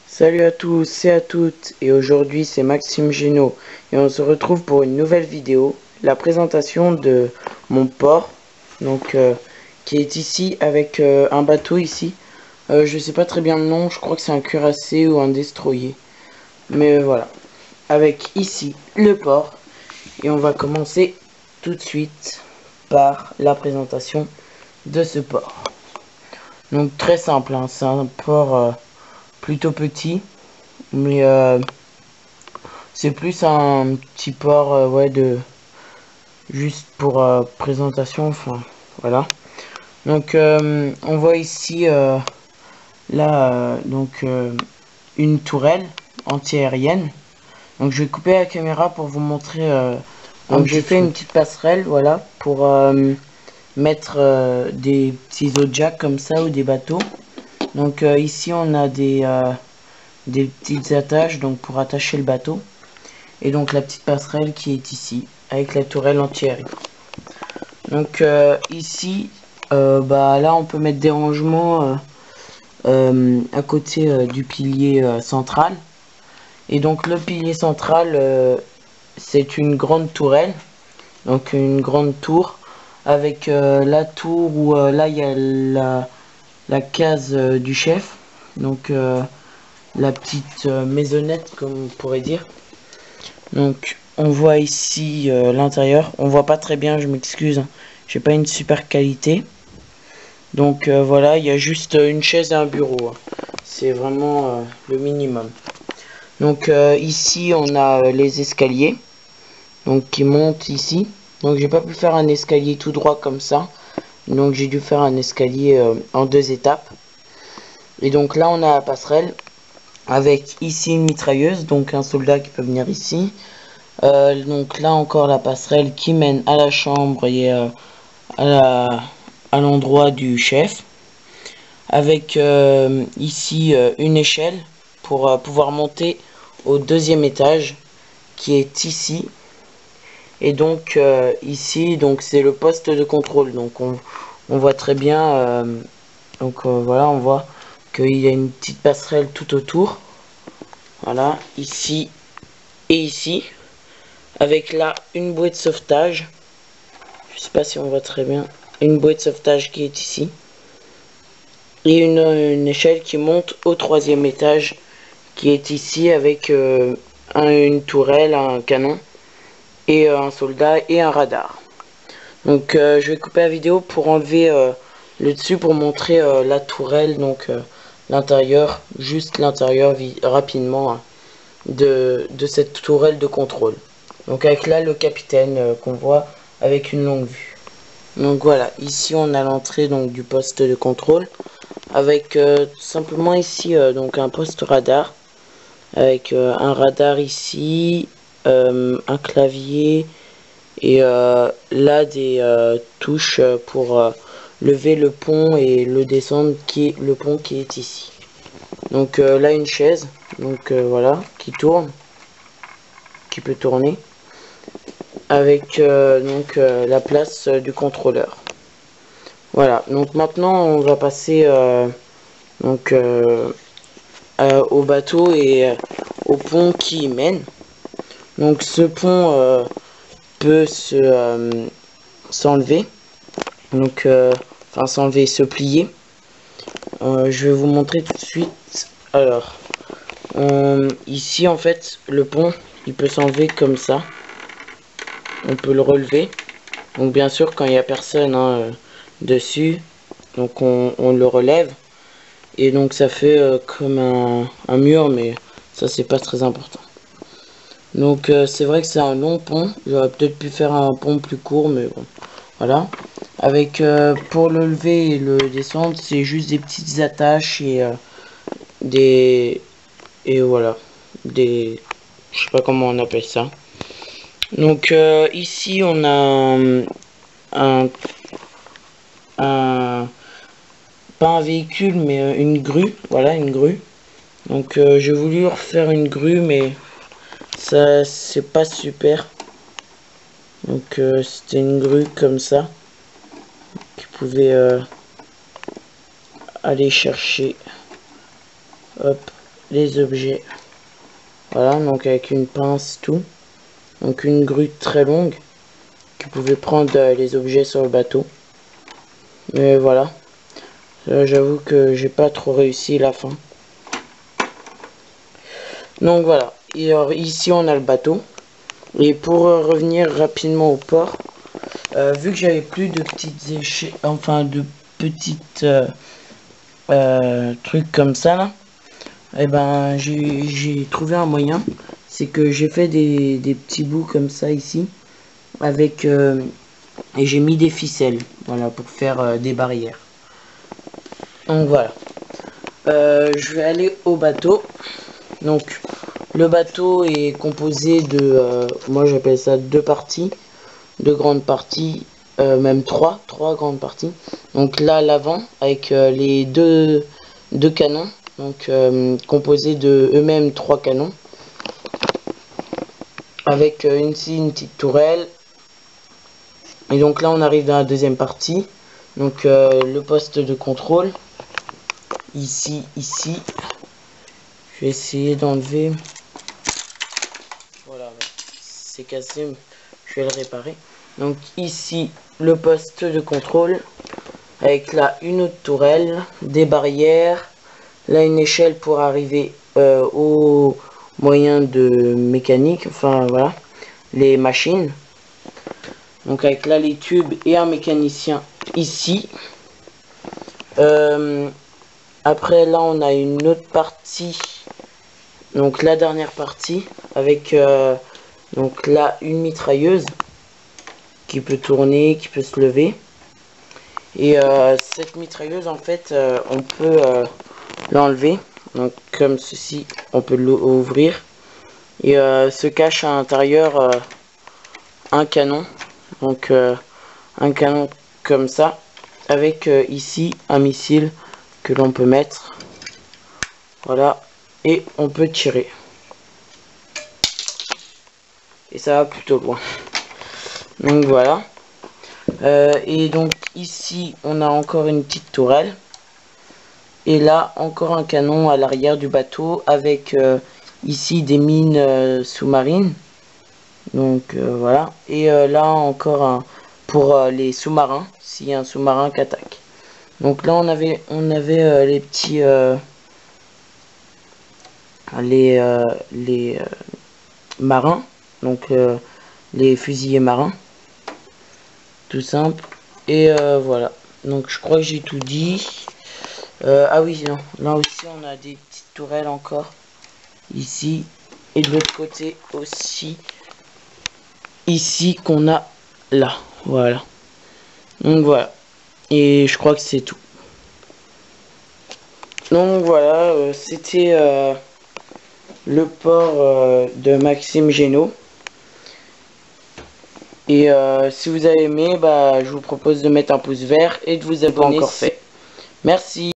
Salut à tous et à toutes, et aujourd'hui c'est Maxime Génaud et on se retrouve pour une nouvelle vidéo, la présentation de mon port, donc qui est ici avec un bateau ici. Je sais pas très bien le nom, je crois que c'est un cuirassé ou un destroyer, mais voilà, avec ici le port, et on va commencer tout de suite par la présentation de ce port. Donc très simple, hein, c'est un port plutôt petit. Mais c'est plus un petit port ouais de juste pour présentation, enfin voilà. Donc on voit ici là une tourelle anti-aérienne. Donc je vais couper la caméra pour vous montrer donc j'ai fait une petite passerelle, voilà, pour mettre des petits jack comme ça ou des bateaux. Donc ici on a des petites attaches donc pour attacher le bateau. Et donc la petite passerelle qui est ici, avec la tourelle anti-aérienne. Donc ici, bah là on peut mettre des rangements à côté du pilier central. Et donc le pilier central, c'est une grande tourelle, donc une grande tour, avec la tour où là il y a la case du chef, donc la petite maisonnette comme on pourrait dire. Donc on voit ici l'intérieur, on voit pas très bien, je m'excuse, hein. J'ai pas une super qualité. Donc voilà, il y a juste une chaise et un bureau, hein. C'est vraiment le minimum. Donc ici on a les escaliers, donc qui montent ici. Donc j'ai pas pu faire un escalier tout droit comme ça, donc j'ai dû faire un escalier en deux étapes. Et donc là on a la passerelle avec ici une mitrailleuse, donc un soldat qui peut venir ici. Donc là encore la passerelle qui mène à la chambre et à l'endroit du chef, avec ici une échelle pour pouvoir monter au deuxième étage qui est ici. Et donc ici donc c'est le poste de contrôle, donc on voit très bien voilà, on voit qu'il y a une petite passerelle tout autour, voilà, ici et ici, avec là une bouée de sauvetage. Je sais pas si on voit très bien. Une bouée de sauvetage qui est ici. Et une échelle qui monte au troisième étage qui est ici avec une tourelle, un canon et un soldat et un radar. Donc je vais couper la vidéo pour enlever le dessus pour montrer la tourelle, donc l'intérieur, juste l'intérieur rapidement hein, de cette tourelle de contrôle. Donc avec là le capitaine qu'on voit avec une longue vue. Donc voilà, ici on a l'entrée donc du poste de contrôle avec simplement ici donc un poste radar avec un radar ici, un clavier et là des touches pour lever le pont et le descendre qui est le pont qui est ici. Donc là une chaise donc voilà qui tourne, qui peut tourner avec la place du contrôleur. Voilà, donc maintenant on va passer au bateau et au pont qui y mène. Donc ce pont peut s'enlever, donc enfin s'enlever, se plier. Je vais vous montrer tout de suite. Alors ici en fait le pont il peut s'enlever comme ça. On peut le relever. Donc bien sûr quand il n'y a personne hein, dessus, donc on le relève. Et donc ça fait comme un mur, mais ça c'est pas très important. Donc c'est vrai que c'est un long pont. J'aurais peut-être pu faire un pont plus court, mais bon. Voilà. Avec pour le lever et le descendre, c'est juste des petites attaches et voilà. Je sais pas comment on appelle ça. Donc ici on a pas un véhicule mais une grue, voilà une grue. Donc j'ai voulu refaire une grue mais ça c'est pas super. Donc c'était une grue comme ça qui pouvait aller chercher hop les objets. Voilà, donc avec une pince, tout. Donc une grue très longue qui pouvait prendre les objets sur le bateau. Mais voilà. J'avoue que j'ai pas trop réussi la fin. Donc voilà. Et alors ici on a le bateau. Et pour revenir rapidement au port, vu que j'avais plus de petites échelles, enfin de petites trucs comme ça là, et ben j'ai trouvé un moyen. C'est que j'ai fait des petits bouts comme ça ici avec et j'ai mis des ficelles, voilà, pour faire des barrières. Donc voilà. Je vais aller au bateau. Donc le bateau est composé de, moi j'appelle ça deux parties, deux grandes parties, même trois grandes parties. Donc là l'avant avec les deux canons, donc composés de eux-mêmes trois canons, avec une petite tourelle. Et donc là on arrive dans la deuxième partie, donc le poste de contrôle, ici. Je vais essayer d'enlever. Voilà, c'est cassé, je vais le réparer. Donc ici, le poste de contrôle, avec là une autre tourelle, des barrières, là une échelle pour arriver au moyen de mécanique, enfin voilà, les machines. Donc avec là les tubes et un mécanicien ici. Après là on a une autre partie, donc la dernière partie avec donc là une mitrailleuse qui peut tourner, qui peut se lever. Et cette mitrailleuse en fait on peut l'enlever, donc comme ceci, on peut l'ouvrir et se cache à l'intérieur un canon, donc un canon comme ça avec ici un missile que l'on peut mettre, voilà, et on peut tirer et ça va plutôt loin. Donc voilà. Et donc ici on a encore une petite tourelle et là encore un canon à l'arrière du bateau avec ici des mines sous-marines, donc voilà, et là encore un pour les sous-marins s'il y a un sous-marin qui attaque. Donc là on avait les petits les marins, donc les fusiliers marins, tout simple. Et voilà, donc je crois que j'ai tout dit. Ah oui, non, là aussi on a des petites tourelles encore ici, et de l'autre côté aussi ici qu'on a là, voilà. Donc voilà, et je crois que c'est tout. Donc voilà, c'était le port de Maxime Génaud. Et si vous avez aimé, bah, je vous propose de mettre un pouce vert et de vous abonner. Pas encore fait. Merci.